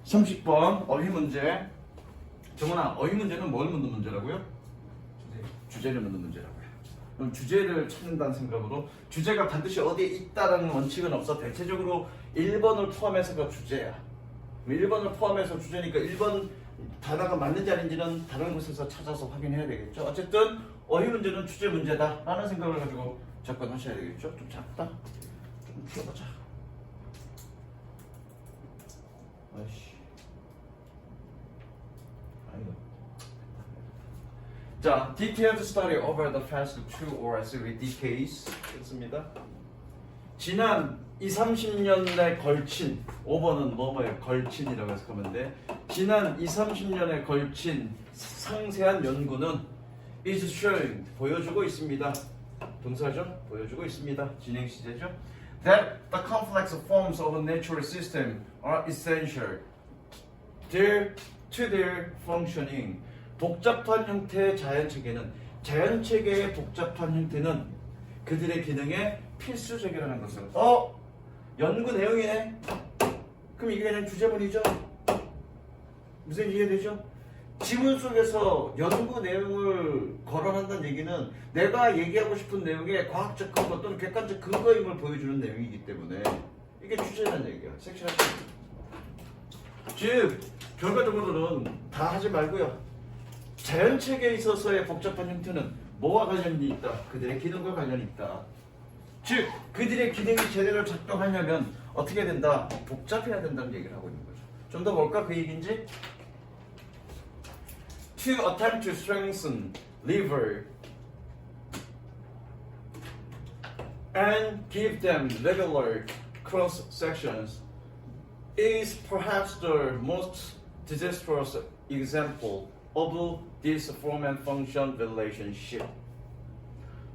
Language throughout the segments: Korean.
30번 어휘 문제. 정원아, 어휘 문제는 뭘 묻는 문제라고요? 주제를 묻는 문제라고요. 그럼 주제를 찾는다는 생각으로 주제가 반드시 어디에 있다라는 원칙은 없어. 대체적으로 1번을 포함해서가 주제야. 1번을 포함해서 주제니까 1번 단어가 맞는지 아닌지는 다른 곳에서 찾아서 확인해야 되겠죠. 어쨌든 어휘 문제는 주제 문제다 라는 생각을 가지고 접근하셔야 되겠죠. 좀 작다. 좀 키워보자. 아이씨. 아이고. 자, detailed study over the past 2 or 3 decades 했습니다. 지난 20-30년에 걸친 5번은 뭐뭐예요? 걸친이라고 해서 하면 돼. 지난 20-30년에 걸친 상세한 연구는 is showing 보여주고 있습니다. 동사죠? 보여주고 있습니다. 진행 시제죠? That the complex forms of a natural system are essential to their functioning. 복잡한 형태의 자연체계는 자연체계의 복잡한 형태는 그들의 기능에 필수적이라는 것을 연구 내용이네. 그럼 이게 그냥 주제문이죠. 무슨 이해되죠? 지문 속에서 연구 내용을 거론한다는 얘기는 내가 얘기하고 싶은 내용의 과학적 근거 또는 객관적 근거임을 보여주는 내용이기 때문에 이게 주제라는 얘기야. 섹션 즉 결과적으로는 다 하지 말고요. 자연체계에 있어서의 복잡한 형태는 뭐와 관련이 있다? 그들의 기능과 관련이 있다. 즉 그들의 기능이 제대로 작동하려면 어떻게 된다? 복잡해야 된다는 얘기를 하고 있는 거죠. 좀 더 볼까? 그 얘기인지? To attempt to strengthen liver and give them regular cross sections is perhaps the most disastrous example of this form and function relationship.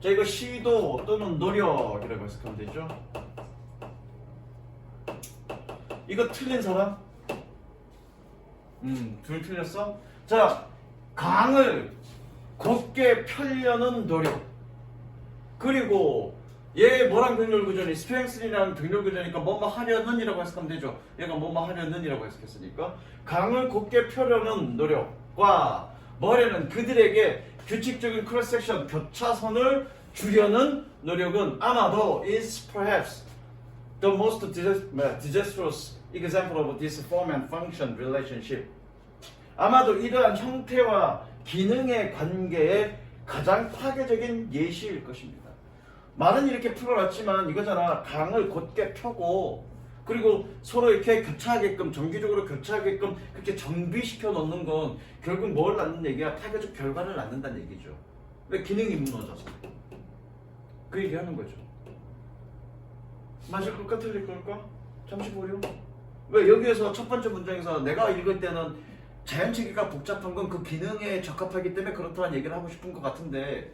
자, 이거 시도 또는 노력이라고 해석하면 되죠. 이거 틀린 사람? 둘 틀렸어? 자, 강을 곧게 펴려는 노력. 그리고 얘 뭐랑 병렬 구조니? 스트렝스랑 병렬 구조니까 뭐뭐 하려는이라고 해석하면 되죠. 얘가 뭐뭐 하려는이라고 해석했으니까 강을 곧게 펴려는 노력과 뭐라는 그들에게 규칙적인 크로스 섹션 교차선을 주려는 노력은 아마도 is perhaps the most disastrous example of this form and function relationship. 아마도 이러한 형태와 기능의 관계의 가장 파괴적인 예시일 것입니다. 말은 이렇게 풀어놨지만 이거잖아. 강을 곧게 펴고 그리고 서로 이렇게 교차하게끔 정기적으로 교차하게끔 그렇게 정비시켜 놓는 건 결국 뭘 낳는 얘기야? 파괴적 결과를 낳는다는 얘기죠. 왜? 기능이 무너져서. 그 얘기하는 거죠. 맞을 걸까 틀릴 걸까? 잠시 보려. 왜? 여기에서 첫 번째 문장에서 내가 읽을 때는 자연체계가 복잡한 건 그 기능에 적합하기 때문에 그렇다는 얘기를 하고 싶은 것 같은데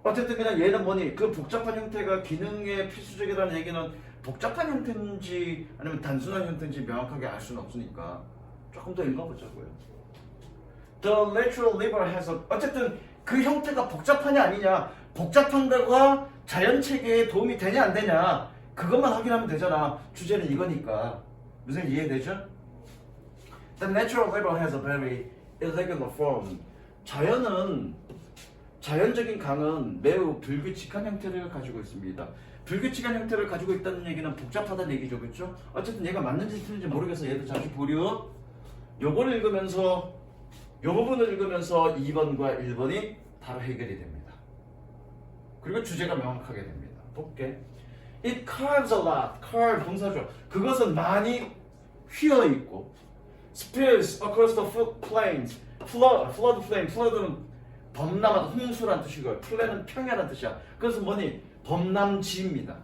어쨌든 그냥 얘는 뭐니? 그 복잡한 형태가 기능에 필수적이라는 얘기는 복잡한 형태인지 아니면 단순한 형태인지 명확하게 알 수는 없으니까 조금 더 읽어보자고요. The natural liver has a... 어쨌든 그 형태가 복잡하냐 아니냐, 복잡한 거가 자연체계에 도움이 되냐 안 되냐 그것만 확인하면 되잖아. 주제는 이거니까. 무슨 이해되죠? The natural liver has a very irregular form. 자연적인 강은 매우 불규칙한 형태를 가지고 있습니다. 불규칙한 형태를 가지고 있다는 얘기는 복잡하다는 얘기죠. 그렇죠? 어쨌든 얘가 맞는지 틀린지 모르겠어. 얘도 잠시 보려. 요거를 읽으면서 요 부분을 읽으면서 2번과 1번이 바로 해결이 됩니다. 그리고 주제가 명확하게 됩니다. 볼게. It curves a lot. curve 동사죠. 그것은 많이 휘어 있고 spills across the plains. floodplain. flood는 범람하다, 홍수란 뜻이고요. 플레는 평야란 뜻이야. 그래서 뭐니? 범람지입니다.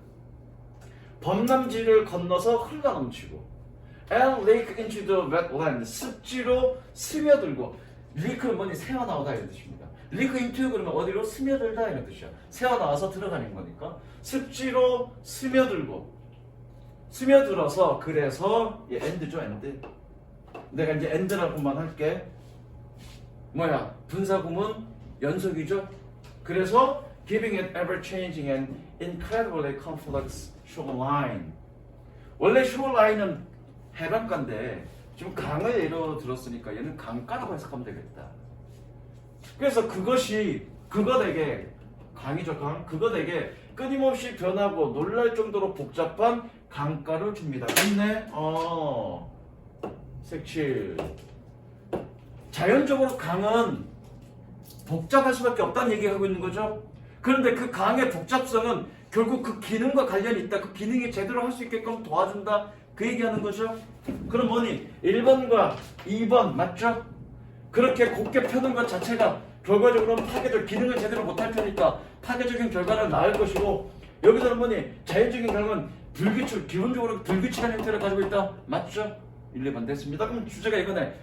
범람지를 건너서 흘러넘치고 and leak into the wetland. 습지로 스며들고 leak는 뭐니? 새어나오다 이런 뜻입니다. leak into 그러면 어디로? 스며들다 이런 뜻이야. 새어나와서 들어가는 거니까 습지로 스며들어서 그래서 얘 end죠. end. 내가 이제 end라고만 할게. 뭐야? 분사구문 연속이죠. 그래서 giving it ever-changing and incredibly complex shoreline. 원래 shoreline은 해변가인데 지금 강을 예로 들었으니까 얘는 강가라고 해석하면 되겠다. 그래서 그것이 그것에게 강이죠 강. 그것에게 끊임없이 변하고 놀랄 정도로 복잡한 강가를 줍니다. 맞네? 색칠. 자연적으로 강은 복잡할 수밖에 없다는 얘기하고 있는 거죠. 그런데 그 강의 복잡성은 결국 그 기능과 관련이 있다. 그 기능이 제대로 할 수 있게끔 도와준다. 그 얘기하는 거죠. 그럼 뭐니? 1번과 2번 맞죠? 그렇게 곱게 펴는 것 자체가 결과적으로는 파괴적 기능을 제대로 못할 테니까 파괴적인 결과를 낳을 것이고, 여기서는 뭐니? 자연적인 강은 불규칙, 기본적으로 불규칙한 형태를 가지고 있다. 맞죠? 1, 2번 됐습니다. 그럼 주제가 이거네.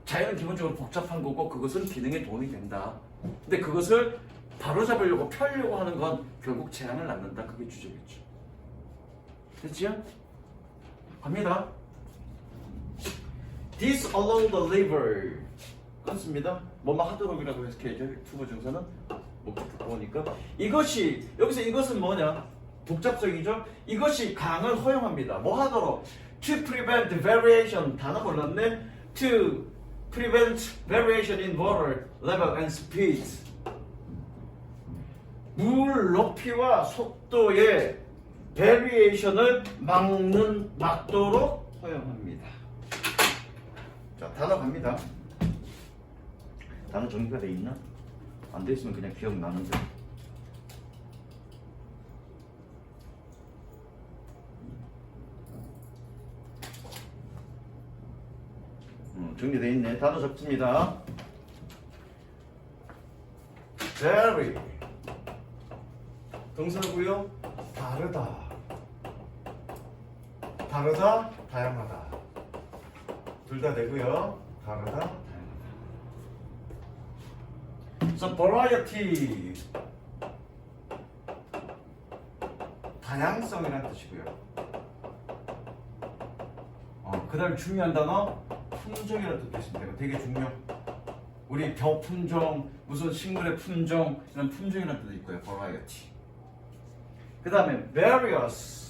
자연은 기본적으로 복잡한 거고 그것은 기능에 도움이 된다. 근데 그것을 바로잡으려고 펴려고 하는 건 결국 재앙을 낳는다. 그게 주제겠죠. 됐지요? 갑니다. Disallow the liver. 그렇습니다. 뭐뭐 하도록이라고 해석해야죠. 투부 증서는 목적 보니까 이것이 여기서 이것은 뭐냐? 복잡성이죠. 이것이 강을 허용합니다. 뭐 하도록? To prevent variation. 단어 몰랐네. To prevent variation in water level and speed. 물 높이와 속도의 variation을 막도록 허용합니다. 자, 단어 갑니다. 단어 정리가 돼 있나? 안 돼 있으면 그냥 기억나는데. 정리되어 있네. 단어 적습니다. Vary. 동사고요. 다르다. 다르다, 다양하다. 둘 다 되고요. 다르다, 다양하다. So variety. 다양성이라는 뜻이고요. 그 다음에 중요한 단어 품종이라는 뜻도 있습니다. 이거 되게 중요. 우리 벼 품종, 무슨 식물의 품종, 이런 품종이라는 뜻도 있고요. variety. 그 다음에 various.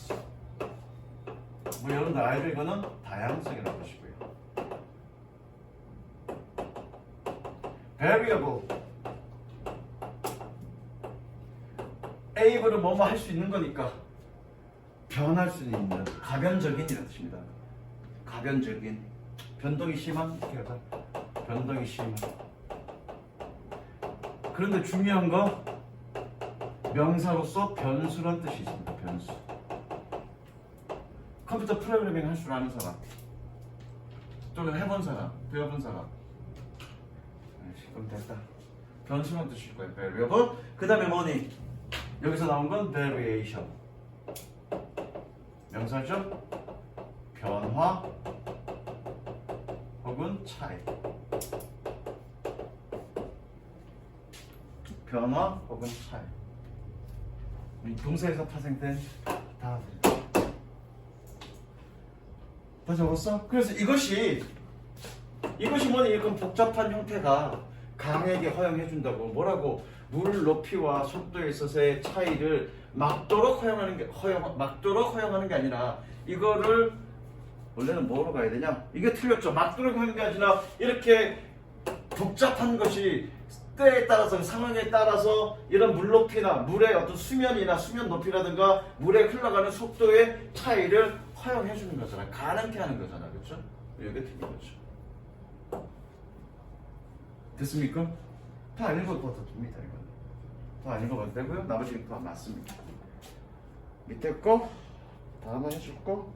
뭐 여러분들 알죠? 이거는 다양성이라는 뜻이고요. variable. able은 뭐뭐 할 수 있는 거니까 변할 수 있는, 가변적인이라는 뜻입니다. 가변적인, 변동이 심한, 이렇게 하자. 변동이 심한. 그런데 중요한 거 명사로서 변수란 뜻이 있습니다. 변수. 컴퓨터 프로그래밍 할 줄 아는 사람, 또는 해본 사람, 배워본 사람. 그럼 됐다. 변수란 뜻일 거예요. variable. 그 다음에 뭐니? 여기서 나온 건 variation. 명사죠? 변화 혹은 차이. 변화 혹은 차이. 동사에서 파생된 다 적었어? 그래서 이것이 뭐니? 이건 복잡한 형태가 강에게 허용해준다고. 뭐라고? 물 높이와 속도에 있어서의 차이를 막도록 허용하는 게 아니라, 이거를 원래는 뭐로 가야 되냐? 이게 틀렸죠. 막도록 하는 게 아니라 이렇게 복잡한 것이 때에 따라서, 상황에 따라서 이런 물 높이나 물의 어떤 수면이나 수면 높이라든가 물에 흘러가는 속도의 차이를 허용해 주는 거잖아. 가능케 하는 거잖아. 그렇죠? 이게 틀린 거죠. 됐습니까? 다 읽어봐도 됩니다. 이건 다 읽어봐도 되고요. 나머지는 다 맞습니다. 밑에 거 다 하나 해줄 거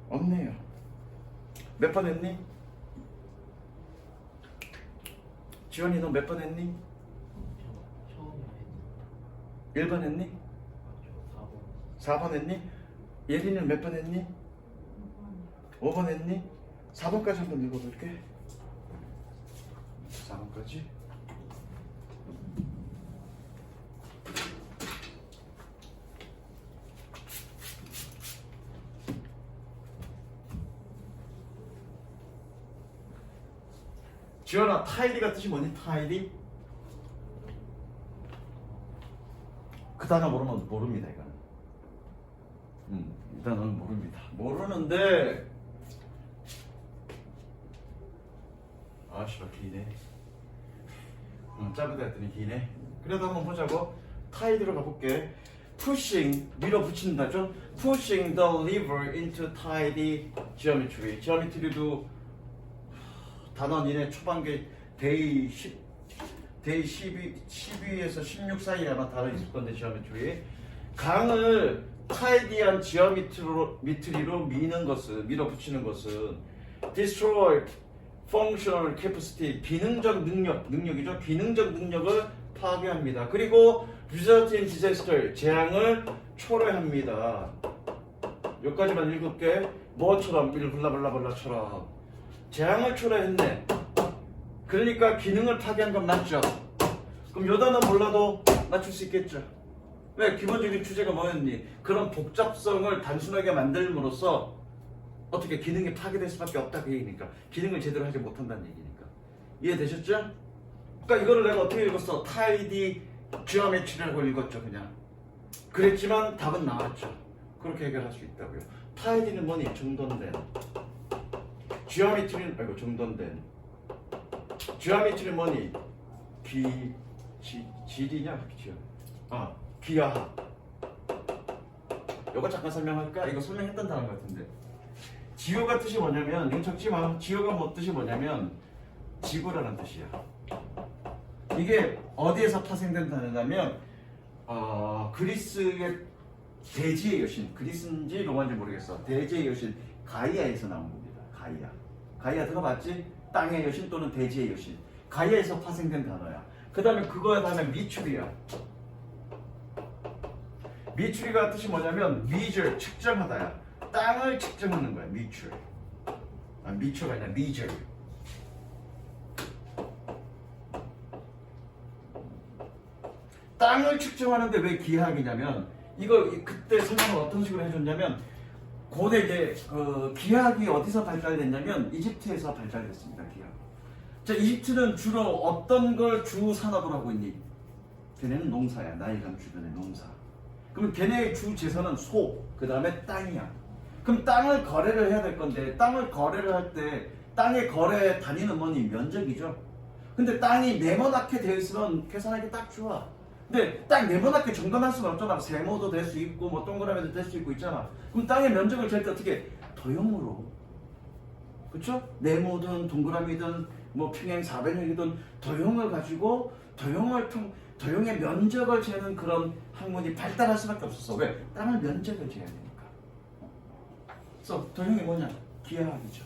없네요. 몇 번 했니? 지원이 너 몇 번 했니? 처음에 1번 했니? 4번 했니? 예린이는 몇 번 했니? 5번 했니? 4번까지 한번 읽어볼게. 4번까지. 지원아, 타이디가 뜻이 뭐니? 타이디? 그 단어 모르면 모릅니다. 이거는. 이 단어는 모릅니다. 모르는데 씨발 기네. 짧다 했더니 기네. 그래도 한번 보자고. tide로 가볼게. pushing 밀어붙인다죠. pushing the lever into tidy geometry. geometry도 단원 이내 초반기 데이 12에서 16 사이에 아마 단어 있을 건데 geometry. 강을 타이디한 지오메트리로 미는 것은 밀어붙이는 것은 destroy functional capacity 기능적 능력이죠. 기능적 능력을 파괴합니다. 그리고 result in disaster 재앙을 초래합니다. 여기까지만 읽을게. 뭐처럼 블라블라블라처럼 재앙을 초래했네. 그러니까 기능을 파괴한 건 맞죠. 그럼 요 단어 몰라도 맞출 수 있겠죠. 왜? 기본적인 주제가 뭐였니? 그런 복잡성을 단순하게 만들므로써 어떻게 기능이 파괴될 수밖에 없다 그 얘기니까. 기능을 제대로 하지 못한다는 얘기니까. 이해되셨죠? 그러니까 이거를 내가 어떻게 읽었어? 타이디 지오메트리라고 읽었죠 그냥. 그랬지만 답은 나왔죠. 그렇게 해결할 수 있다고요. 타이디는 뭐니? 정돈된. 지오메트리는 정돈된. 지오메트리는 뭐니? 질이냐? 기하학. 이거 잠깐 설명할까? 이거 설명했던 단어 같은데. 지오가 뜻이 뭐냐면, 이거 적지 마. 지오가 뭐 뜻이 뭐냐면 지구라는 뜻이야. 이게 어디에서 파생된 단어냐면 그리스의 대지의 여신, 그리스인지 로마인지 모르겠어. 대지의 여신 가이아에서 나온 겁니다. 가이아 들어봤지? 땅의 여신 또는 대지의 여신. 가이아에서 파생된 단어야. 그 다음에 그거에 다음에 미추리야. 미추리가 뜻이 뭐냐면 measure, 측정하다야. 땅을 측정하는 거야. measure. 미추가 아니라 measure. 땅을 측정하는데 왜 기하학이냐면 이거 그때 설명을 어떤 식으로 해줬냐면 고대 기하학이 어디서 발달됐냐면 이집트에서 발달됐습니다. 기하학. 자, 이집트는 주로 어떤 걸 주 산업으로 하고 있니? 걔네는 농사야. 나일강 주변의 농사. 그럼 걔네의 주 재산은 소, 그 다음에 땅이야. 그럼 땅을 거래를 해야 될 건데 땅을 거래를 할 때 땅의 거래 단위는 뭐니? 면적이죠. 근데 땅이 네모나게 되어 있으면 계산하기 딱 좋아. 근데 딱 네모나게 정돈할 수는 없잖아. 세모도 될 수 있고 뭐 동그라미도 될 수 있고 있잖아. 그럼 땅의 면적을 잴 때 어떻게? 도형으로. 그쵸? 네모든 동그라미든 뭐 평행 400형이든 도형을 가지고 도형의 면적을 재는 그런 학문이 발달할 수밖에 없었어. 왜? 땅을 면적을 재야 되니까. 그래서 도형이 뭐냐? 기하학이죠.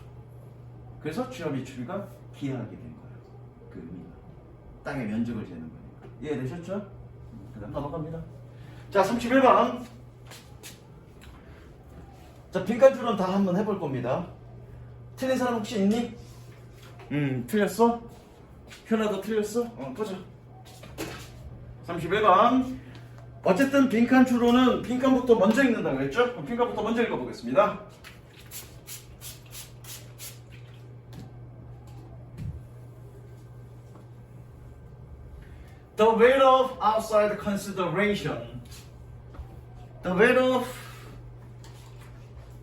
그래서 지오메트리가 기하학이 된 거예요. 그 의미가. 땅의 면적을 재는 거니까. 이해되셨죠? 그 다음 넘어갑니다. 자, 31번. 자, 빈칸줄은 다 한번 해볼 겁니다. 틀린 사람 혹시 있니? 틀렸어? 현아도 틀렸어? 보자. 31번. 어쨌든 빈칸 추론은 빈칸부터 먼저 읽는다고 그랬죠? 그럼 빈칸부터 먼저 읽어보겠습니다. The weight of outside consideration. The weight of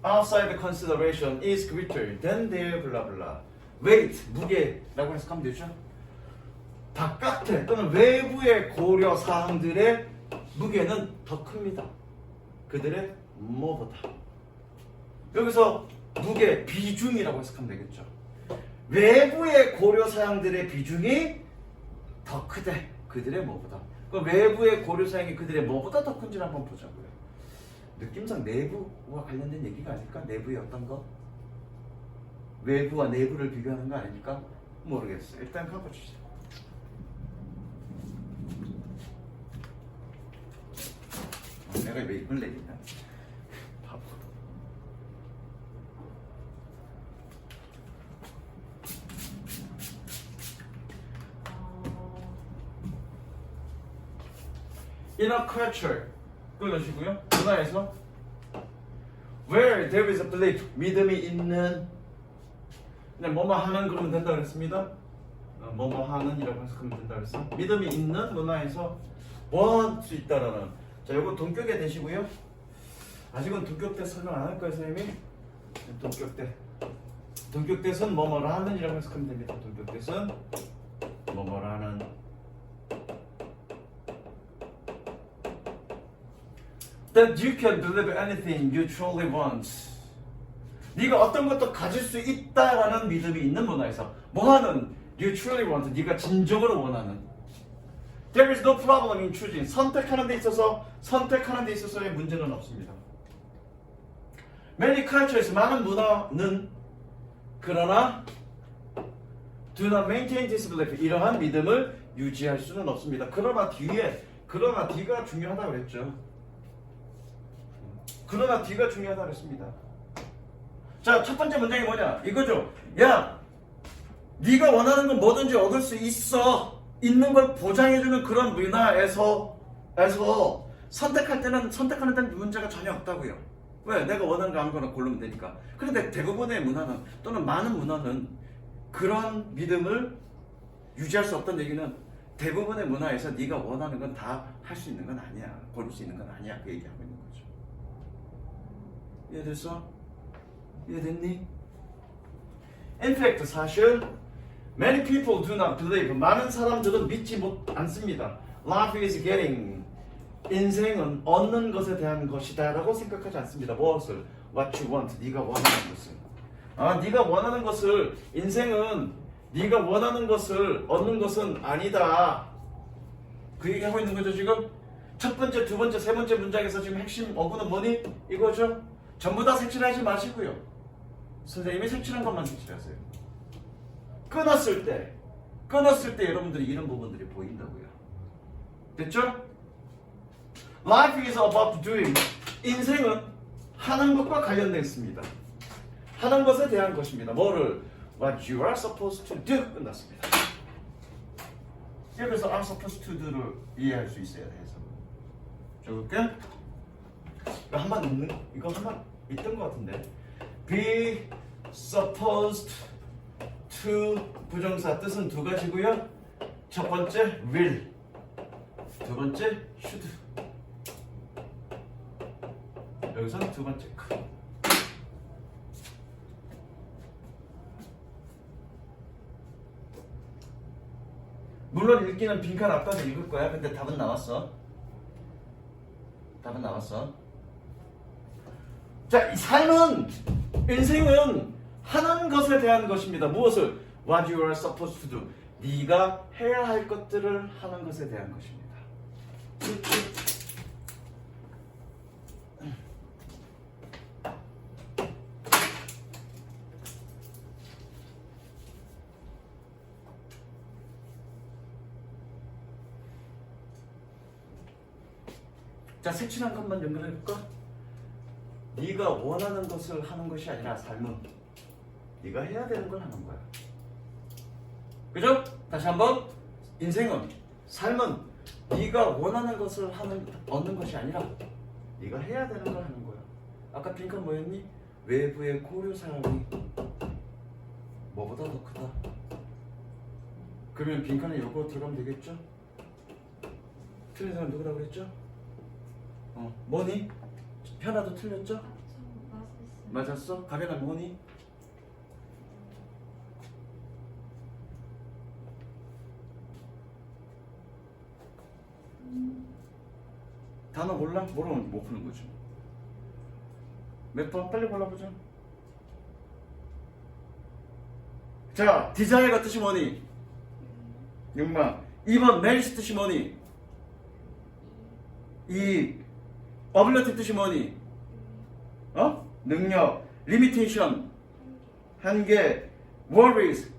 outside consideration is greater than their blah blah. weight, 무게라고 해석하면 되죠? 바깥에 또는 외부의 고려 사항들의 무게는 더 큽니다. 그들의 뭐보다. 여기서 무게, 비중이라고 해석하면 되겠죠. 외부의 고려 사항들의 비중이 더 크대. 그들의 뭐보다. 그 외부의 고려 사항이 그들의 뭐보다 더 큰지를 한번 보자고요. 느낌상 내부와 관련된 얘기가 아닐까? 내부의 어떤 것? 외부와 내부를 비교하는 거 아닙니까? 모르겠어요. 일단 가보시죠. 내가 왜 이걸 내리냐? 바보. In a culture, 끊으시고요. 문화에서 where there is a belief, 믿음이 있는 그냥 뭐뭐 하는 그러면 된다 그랬습니다. 뭐뭐 하는이라고 해석하면 된다 그랬어. 믿음이 있는 문화에서 뭐 할 수 있다라는. 자, 요거 동격에 되시고요. 아직은 동격 때 설명 안 할 거예요, 선생님이. 동격 때 동격대선 뭐뭐를 하는이라고 해석하면 됩니다. 동격대선 뭐뭐를 하는. That you can believe anything you truly want. 네가 어떤 것도 가질 수 있다라는 믿음이 있는 문화에서 뭐하는 you truly want. 네가 진정으로 원하는. There is no problem in choosing. 선택하는 데 있어서의 문제는 없습니다. Many cultures, 많은 문화는 그러나 do not maintain this belief. 이러한 믿음을 유지할 수는 없습니다. 그러나 뒤가 중요하다고 그랬죠. 그러나 뒤가 중요하다고 했습니다. 자, 첫 번째 문장이 뭐냐? 이거죠. 야, 네가 원하는 건 뭐든지 얻을 수 있는 걸 보장해주는 그런 문화에서 선택하는 데는 문제가 전혀 없다고요. 왜? 내가 원하는 거 아무거나 고르면 되니까. 그런데 대부분의 문화는 또는 많은 문화는 그런 믿음을 유지할 수 없다는 얘기는 대부분의 문화에서 네가 원하는 건 다 할 수 있는 건 아니야. 고를 수 있는 건 아니야. 그 얘기하고 있는 거죠. 이해됐어? 이해됐니? In fact, 사실 many people do not believe. 많은 사람들은 믿지 않습니다. Life is getting. 인생은 얻는 것에 대한 것이다 라고 생각하지 않습니다. 무엇을? What you want. 네가 원하는 것을. 네가 원하는 것을, 인생은 네가 원하는 것을 얻는 것은 아니다. 그 얘기하고 있는 거죠 지금? 첫 번째, 두 번째, 세 번째 문장에서 지금 핵심 어구는 뭐니? 이거죠? 전부 다 색칠하지 마시고요. 선생님이 색칠한 것만 색칠하세요. 끊었을 때 여러분들이 이런 부분들이 보인다고요. 됐죠? Life is about doing. 인생은 하는 것과 관련되어 있습니다. 하는 것에 대한 것입니다. 뭐를? What you are supposed to do. 끝났습니다. 여기서 are supposed to do를 이해할 수 있어야 돼서. 적을게. 이거 한번 있던 것 같은데. Be supposed to 부정사 뜻은 두 가지고요. 첫 번째 will, 두 번째 should. 여기서는 두 번째 could. 물론 읽기는 빈칸 앞까지 읽을 거야. 근데 답은 나왔어. 자, 이 삶은, 인생은 하는 것에 대한 것입니다. 무엇을? What you are supposed to do. 네가 해야 할 것들을 하는 것에 대한 것입니다. 자, 색칠한 것만 연결해볼까? 네가 원하는 것을 하는 것이 아니라 삶은 네가 해야 되는 걸 하는 거야. 그죠? 다시 한번. 인생은, 삶은 네가 원하는 것을 얻는 것이 아니라 네가 해야 되는 걸 하는 거야. 아까 빈칸 뭐였니? 외부의 고려사항이 뭐보다 더 크다. 그러면 빈칸에 요거 들어가면 되겠죠? 틀린 사람 누구라고 그랬죠? 뭐니? 현아도 틀렸죠? 맞았어? 가변아 뭐니? 단어 몰라? 모르면 못 푸는 거죠. 몇 번? 빨리 골라보자. 자, 디자이어가 뜻이 뭐니? 욕망. 2번 메리트 뜻이 뭐니? 이익. 어빌리티 뜻이 뭐니? 능력. 리미테이션. 한계. worries.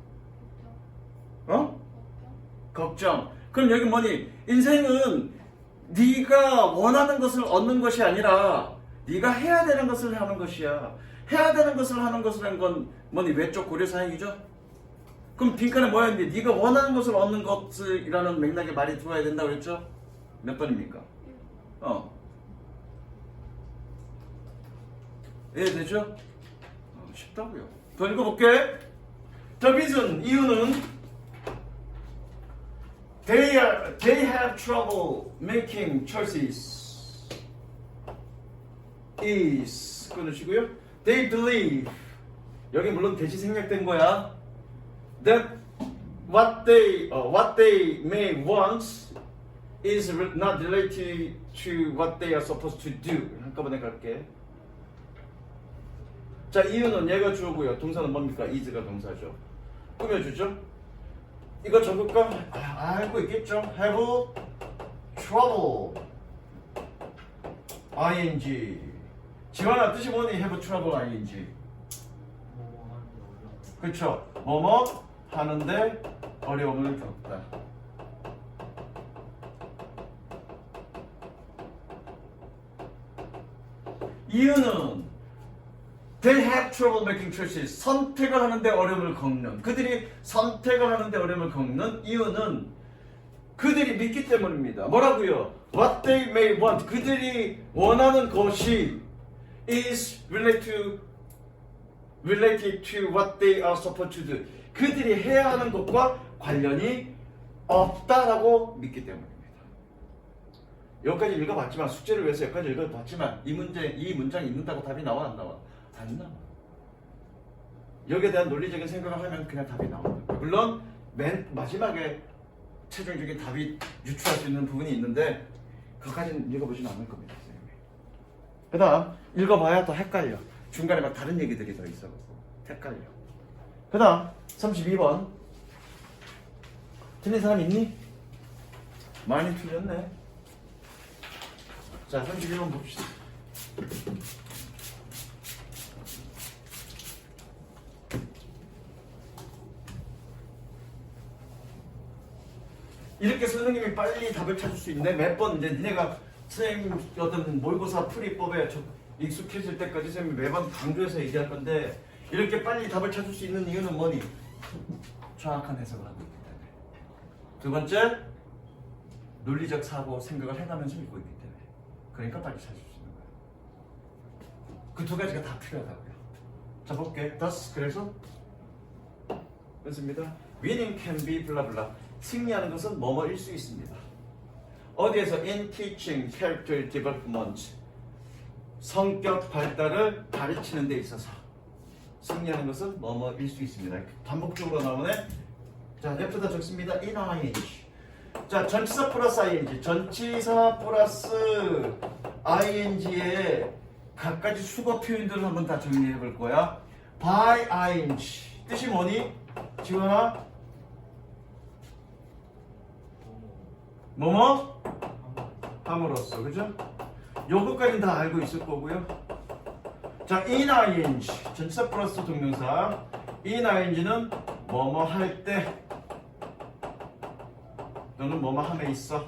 걱정. 그럼 여기 뭐니? 인생은 네가 원하는 것을 얻는 것이 아니라 네가 해야 되는 것을 하는 것이야. 해야 되는 것을 하는 것이라는 건 뭐니? 외적 고려사항이죠? 그럼 빈칸에 뭐였는데? 네가 원하는 것을 얻는 것이라는 맥락의 말이 들어와야 된다고 그랬죠? 몇 번입니까? 이해되죠? 쉽다고요. 더 읽어볼게. The reason, 이유는 they have trouble making choices is 끊으시고요. They believe 여기 물론 대시 생략된 거야. That what they may want is not related to what they are supposed to do. 한꺼번에 갈게. 자, 이유는 얘가 주어고요. 동사는 뭡니까? is가 동사죠. 꾸며주죠. 이거 적을까? 알고 있겠죠? Have trouble. ing. 지원아 뜻이 뭐니? Have trouble ing. 그쵸? 뭐뭐 하는데 어려움을 겪다. 이유는 they have trouble making choices. 선택을 하는데 어려움을 겪는. 그들이 선택을 하는데 어려움을 겪는 이유는 그들이 믿기 때문입니다. 뭐라고요? What they may want. 그들이 원하는 것이 is related to what they are supposed to do. 그들이 해야 하는 것과 관련이 없다라고 믿기 때문입니다. 여기까지 읽어봤지만 숙제를 위해서 여기까지 읽어봤지만 이 문장이 있는다고 답이 나와 안 나와? 안 나와. 여기에 대한 논리적인 생각을 하면 그냥 답이 나오는 거예요. 물론 맨 마지막에 최종적인 답이 유추할 수 있는 부분이 있는데 그것까지는 읽어보지는 않을 겁니다. 선생님이. 그 다음 읽어봐야 더 헷갈려. 중간에 막 다른 얘기들이 더 있어서 헷갈려. 그 다음 32번 틀린 사람 있니? 많이 틀렸네. 자 31번 봅시다. 이렇게 선생님이 빨리 답을 찾을 수 있네. 몇 번 이제 니네가 선생님 어떤 모의고사 풀이법에 익숙해질 때까지 선생님이 매번 강조해서 얘기할 건데 이렇게 빨리 답을 찾을 수 있는 이유는 뭐니? 정확한 해석을 하고 있기 때문에. 두 번째, 논리적 사고 생각을 해가면서 읽고 있기 때문에. 그러니까 빨리 찾을 수 있는 거예요. 그 두 가지가 다 필요하다고요. 자 볼게. thus 그래서 그렇습니다. Winning can be 블라블라. 승리하는 것은 뭐뭐일 수 있습니다. 어디에서? In teaching, character development. 성격 발달을 가르치는 데 있어서 승리하는 것은 뭐뭐일 수 있습니다. 반복적으로 나오네. 자, 옆에다 적습니다. in ing. 자, 전치사 플러스 ing. 전치사 플러스 ing의 각가지 수거 표현들을 한번 다 정리해 볼 거야. by ing. 뜻이 뭐니? 지원아? 뭐뭐? 함으로써. 그죠? 요거까지는 다 알고 있을 거고요. 자, in ing. 전치사 플러스 동명사. in ing는 뭐뭐 할 때 또는 뭐뭐 함에 있어.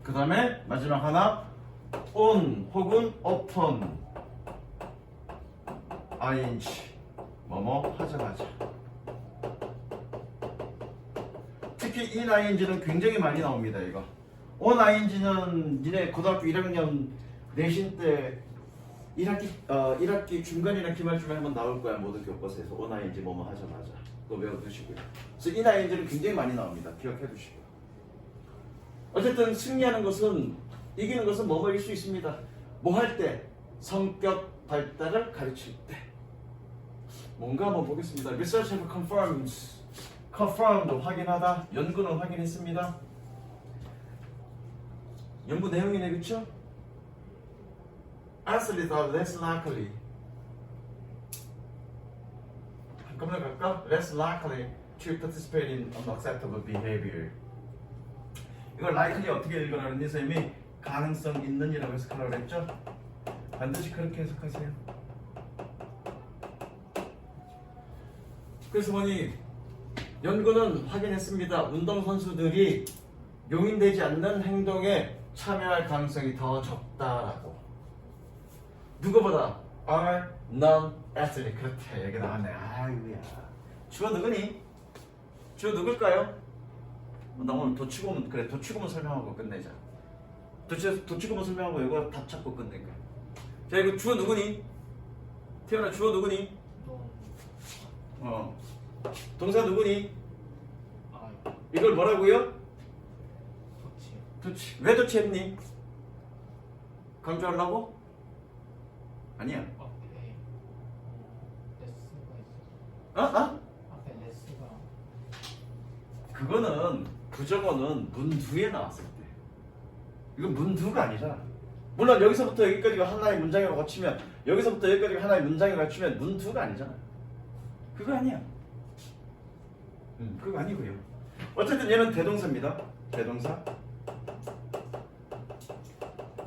그 다음에 마지막 하나 on 혹은 upon ing. 뭐뭐 하자마자. 특히 in ing는 굉장히 많이 나옵니다. 이거 on ing는 니네 고등학교 1학년 내신 때 1학기 중간이나 기말쯤에 한번 나올 거야. 모든 교과서에서 on ing 뭐뭐 하자마자. 그거 외워두시고요. 그래서 in ing는 굉장히 많이 나옵니다. 기억해 두시고요. 어쨌든 승리하는 것은, 이기는 것은 뭐뭐일 수 있습니다. 뭐 할 때? 성격 발달을 가르칠 때. 뭔가 한번 보겠습니다. Research have confirmed 확인하다. 연구는 확인했습니다. 연구 내용이네, 그쵸? Athletes are less likely. 한꺼번에 갈까? Less likely to participate in unacceptable behavior. 이걸 likely 어떻게 읽으라는지 선생님이 가능성 있는 이라고 해석하라고 했죠? 반드시 그렇게 해석하세요. 그래서 보니 연구는 확인했습니다. 운동선수들이 용인되지 않는 행동에 참여할 가능성이 더 적다라고. 누구보다 are non-athletic. 그렇게 얘기 나왔네. 아이고야. 주어 누구니? 주어 누굴까요? 나 오늘 도치고문, 그래, 도치고문 설명하고 끝내자. 도치고문 설명하고 이거 답 찾고 끝낼까. 자, 이거 주어 누구니? 태연아, 주어 누구니? 동사 누구니? 이걸 뭐라고요? 도치. 왜 도치했니? 강조하려고? 아니야. 앞에 레스가 있어. 어? 앞에 레스가. 그거는 부정어는 문두에 나왔을 때. 이건 문두가 아니잖아. 물론 여기서부터 여기까지가 하나의 문장에 거치면 여기서부터 여기까지가 하나의 문장에 거치면 문두가 아니잖아. 그거 아니야. 그거 아니고요. 어쨌든 얘는 대동사입니다. 대동사.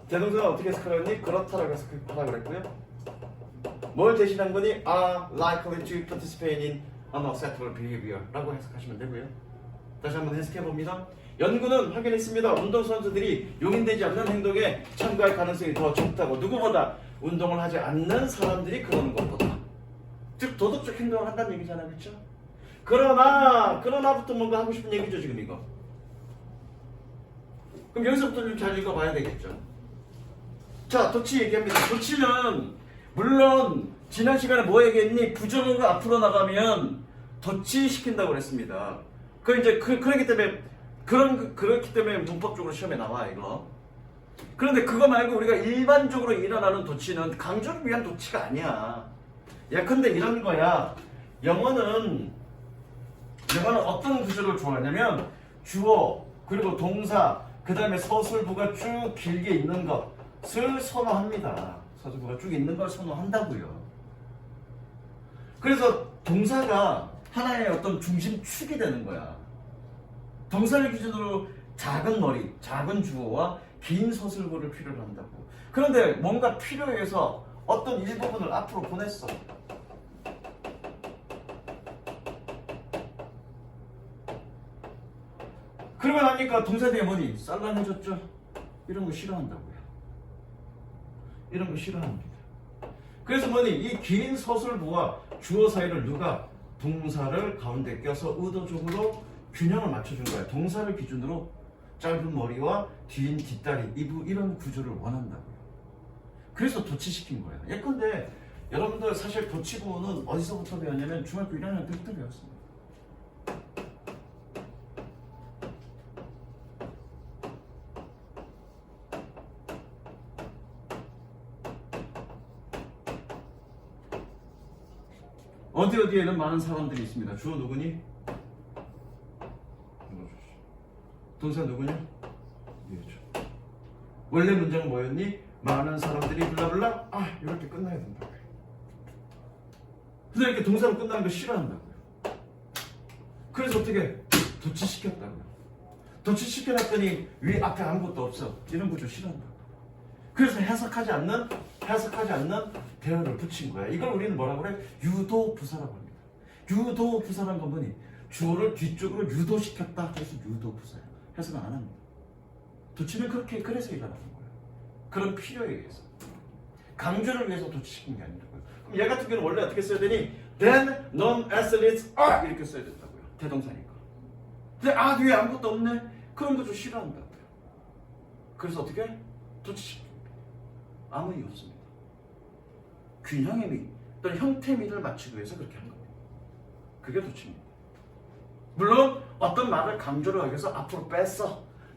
대동사가 어떻게 해석하니? 그렇다라고 해석하라 그랬고요. 뭘 대신한 거니? are likely to participate in unacceptable behavior라고 해석하시면 되고요. 다시 한번 해석해 봅니다. 연구는 확인했습니다. 운동선수들이 용인되지 않는 행동에 참가할 가능성이 더 적다고. 누구보다 운동을 하지 않는 사람들이 그러는 것보다. 즉 도덕적 행동을 한다는 얘기잖아요. 그렇죠? 그러나부터 뭔가 하고 싶은 얘기죠. 지금 이거. 그럼 여기서부터 좀 잘 읽어봐야 되겠죠. 자, 도치 얘기합니다. 도치는 물론 지난 시간에 뭐 얘기했니? 부정어가 앞으로 나가면 도치시킨다고 그랬습니다. 그렇기 때문에 문법적으로 시험에 나와 이거. 그런데 그거 말고 우리가 일반적으로 일어나는 도치는 강조를 위한 도치가 아니야. 예컨대 이런 거야. 영어는 어떤 구조를 좋아하냐면 주어 그리고 동사 그 다음에 서술부가 쭉 길게 있는 것을 선호합니다. 서술부가 쭉 있는 걸 선호한다고요. 그래서 동사가 하나의 어떤 중심축이 되는 거야. 동사를 기준으로 작은 머리, 작은 주어와 긴 서술부를 필요로 한다고. 그런데 뭔가 필요해서 어떤 일부분을 앞으로 보냈어. 그러고 나니까 동사 뒤에 뭐니? 쌀랑해졌죠? 이런 거 싫어한다고요. 이런 거 싫어합니다. 그래서 뭐니? 이 긴 서술부와 주어 사이를 누가 동사를 가운데 껴서 의도적으로 균형을 맞춰준 거야. 동사를 기준으로 짧은 머리와 긴 뒷다리, 이런 구조를 원한다고요. 그래서 도치시킨 거야. 예컨대 여러분들 사실 도치 구호는 어디서부터 배웠냐면 중학교 1학년 때부터 배웠습니다. 어디에는 많은 사람들이 있습니다. 주어 누구니? 동사 누구냐? 이거죠. 원래 문장은 뭐였니? 많은 사람들이 블라블라. 이렇게 끝나야 된다고요. 근데 이렇게 동사로 끝나는 거 싫어한다고요. 그래서 어떻게? 도치시켰다고요. 도치시켜놨더니 위 앞에 아무것도 없어. 이런 구조 싫어한다고. 그래서 해석하지 않는 대어를 붙인 거야. 이걸 우리는 뭐라고 그래? 유도부사라고 합니다. 유도부사란 건 뭐니? 주어를 뒤쪽으로 유도시켰다. 그래서 유도부사야. 해석은 안 합니다. 도치는 그래서 일어나는 거예요. 그런 필요에 의해서. 강조를 위해서 도치시킨 게 아니라고요. 그럼 얘 같은 경우는 원래 어떻게 써야 되니? Then non-athletes are 이렇게 써야 된다고요. 대동사니까. 근데 뒤에 아무것도 없네? 그런 거 좀 싫어한다고요. 그래서 어떻게? 도치시킵니다. 아무 이유 없습니다. 균형의 미 또는 형태미를 맞추기 위해서 그렇게 한 겁니다. 그게 도치입니다. 물론 어떤 말을 강조를 하기 위해서 앞으로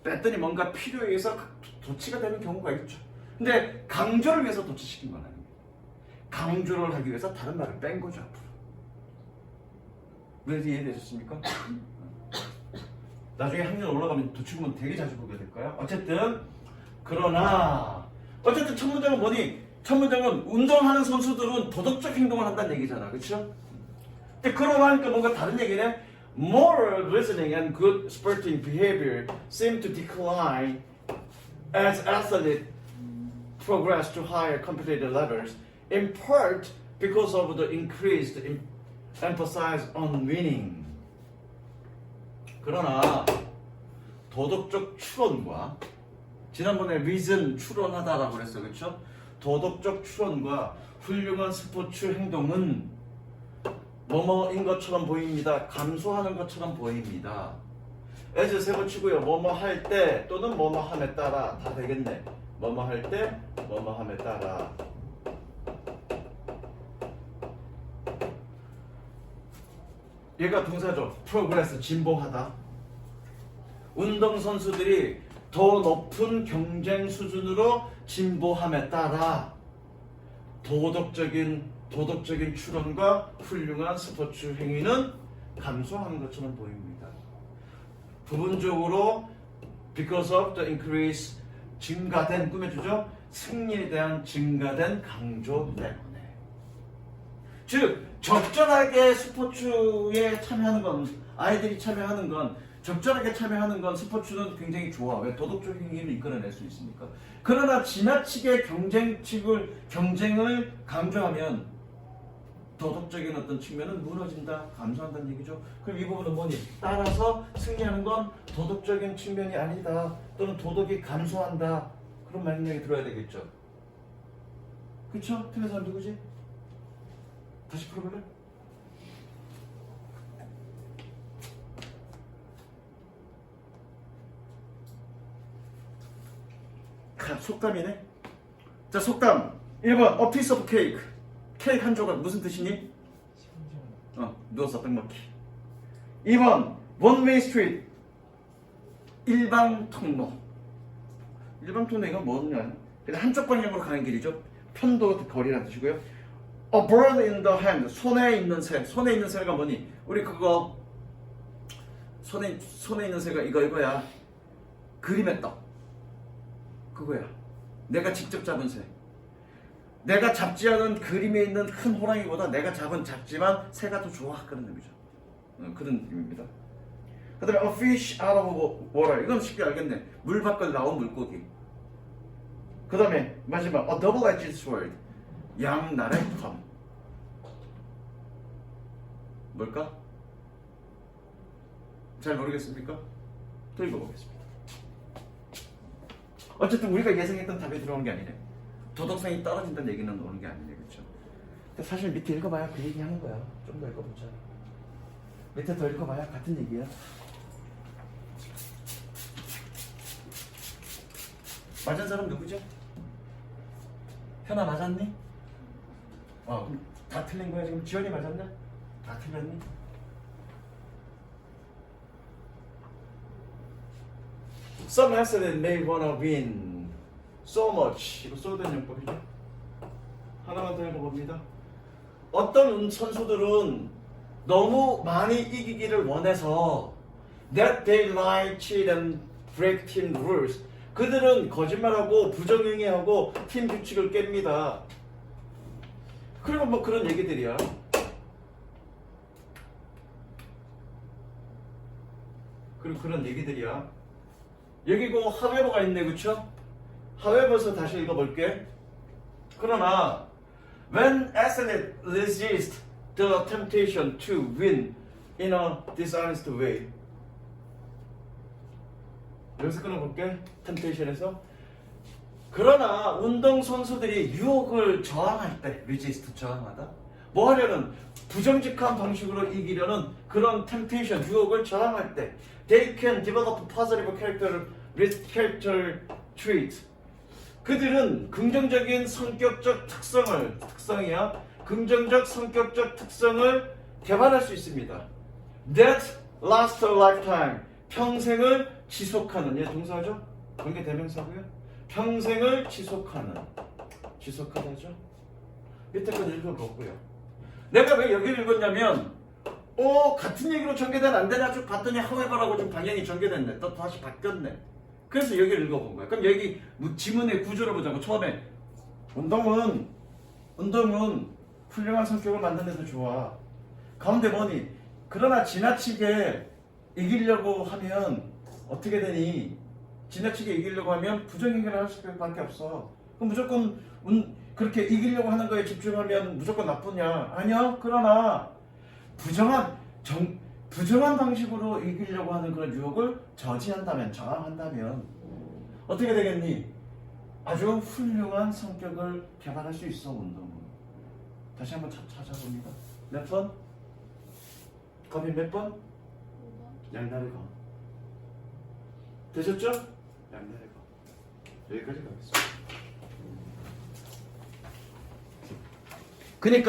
뺐더니 뭔가 필요에 의해서 도치가 되는 경우가 있죠. 근데 강조를 위해서 도치시킨 건 아닙니다. 강조를 하기 위해서 다른 말을 뺀 거죠. 앞으로. 왜 이해되셨습니까? 나중에 학년 올라가면 도치구문 되게 자주 보게 될 거야. 어쨌든 첫 문장은 뭐니? 첫 문장은 운동하는 선수들은 도덕적 행동을 한다는 얘기잖아. 그렇죠? 근데 그러니까 뭔가 다른 얘기네. Moral reasoning and good sporting behavior seem to decline as athletes progress to higher competitive levels, in part because of the increased emphasis on winning. 그러나 도덕적 추론과 지난번에 reason 추론하다라고 그랬어요. 그렇죠? 도덕적 추론과 훌륭한 스포츠 행동은 뭐뭐인 것처럼 보입니다. 감소하는 것처럼 보입니다. as 세번 치고요. 뭐뭐 할 때 또는 뭐뭐 함에 따라 다 되겠네. 뭐뭐 할 때 뭐뭐 함에 따라. 얘가 동사죠. progress 진보하다. 운동선수들이 더 높은 경쟁 수준으로 진보함에 따라 도덕적인 출현과 훌륭한 스포츠 행위는 감소하는 것처럼 보입니다. 부분적으로 because of the increase 증가된 꾸며주죠. 승리에 대한 증가된 강조 때문에. 즉 적절하게 스포츠에 참여하는 건 아이들이 참여하는 건 적절하게 참여하는 건 스포츠는 굉장히 좋아. 왜? 도덕적 행위를 이끌어낼 수 있으니까. 그러나 지나치게 경쟁을 강조하면 도덕적인 어떤 측면은 무너진다, 감소한다는 얘기죠. 그럼 이 부분은 뭐니? 따라서 승리하는 건 도덕적인 측면이 아니다, 또는 도덕이 감소한다. 그런 말씀이 들어야 되겠죠. 그쵸? 틀린 사람 누구지? 다시 풀어볼래? 속담이네. 자, 속담 1번 A piece of cake. 케이크 한 조각 무슨 뜻이니? 누워서 떡 먹기. 2번 One way street. 일방 통로. 일방 통로 이건 뭐냐? 한쪽 방향으로 가는 길이죠. 편도 거리라는 뜻이고요. A bird in the hand. 손에 있는 새. 손에 있는 새가 뭐니? 우리 그거 손에 있는 새가 이거야. 그림의 떡. 그거야. 내가 직접 잡은 새. 내가 잡지 않은 그림에 있는 큰 호랑이보다 내가 잡은 작지만 새가 더 좋아. 그런 의미죠. 그런 의미입니다. 그 다음에 a fish out of water. 이건 쉽게 알겠네. 물 밖을 나온 물고기. 그 다음에 마지막 a double-edged sword. 양날의 검. 뭘까? 잘 모르겠습니까? 또 읽어보겠습니다. 어쨌든 우리가 예상했던 답이 들어오는 게 아니네. 도덕성이 떨어진다는 얘기는 오는 게 아니네. 그렇죠? 근데 사실 밑에 읽어봐야 그 얘기 하는 거야. 좀 더 읽어보자. 밑에 더 읽어봐야 같은 얘기야. 맞은 사람 누구죠? 현아 맞았니? 다 틀린 거야 지금. 지원이 맞았나? 다 틀렸니? Some athletes may wanna win so much. 이거 써야 되는 용법이죠. 하나만 더 해봅니다. 어떤 선수들은 너무 많이 이기기를 원해서 that they lie, cheat and break team rules. 그들은 거짓말하고 부정행위하고 팀 규칙을 깹니다. 그리고 뭐 그런 얘기들이야. 그리고 그런 얘기들이야. 여기 그 however가 있네, 그쵸? however에서 다시 읽어볼게. 그러나 when athletes resist the temptation to win in a dishonest way. 여기서 끊어볼게. temptation에서. 그러나 운동선수들이 유혹을 저항할 때, resist, 저항하다. 뭐 하려는? 부정직한 방식으로 이기려는 그런 temptation, 유혹을 저항할 때 they can develop positive character trait. 그들은 긍정적인 성격적 특성이야. 긍정적 성격적 특성을 개발할 수 있습니다. That last a lifetime. 평생을 지속하는. 얘 동사죠? 관계 대명사고요. 평생을 지속하다죠. 밑에 건 읽어보고요. 내가 왜 여기를 읽었냐면 같은 얘기로 전개된 안 되나 쭉 봤더니 however라고 좀 방향이 전개됐네. 또 다시 바뀌었네. 그래서 여기를 읽어본 거야. 그럼 여기 지문의 구조를 보자고. 처음에 운동은 훌륭한 성격을 만드는 데도 좋아. 가운데 뭐니? 그러나 지나치게 이기려고 하면 어떻게 되니? 지나치게 이기려고 하면 부정행위를 할 수밖에 없어. 그럼 무조건 그렇게 이기려고 하는 거에 집중하면 무조건 나쁘냐? 아니야. 그러나 부정한 방식으로 이기려고 하는 그런 유혹을 저항한다면 어떻게 되겠니? 아주 훌륭한 성격을 개발할 수 있어. 운동은. 다시 한번 찾아봅니다. 몇 번? 검이 몇 번? 양날의 검. 되셨죠? 양날의 검. 여기까지 가겠습니다. 그러니까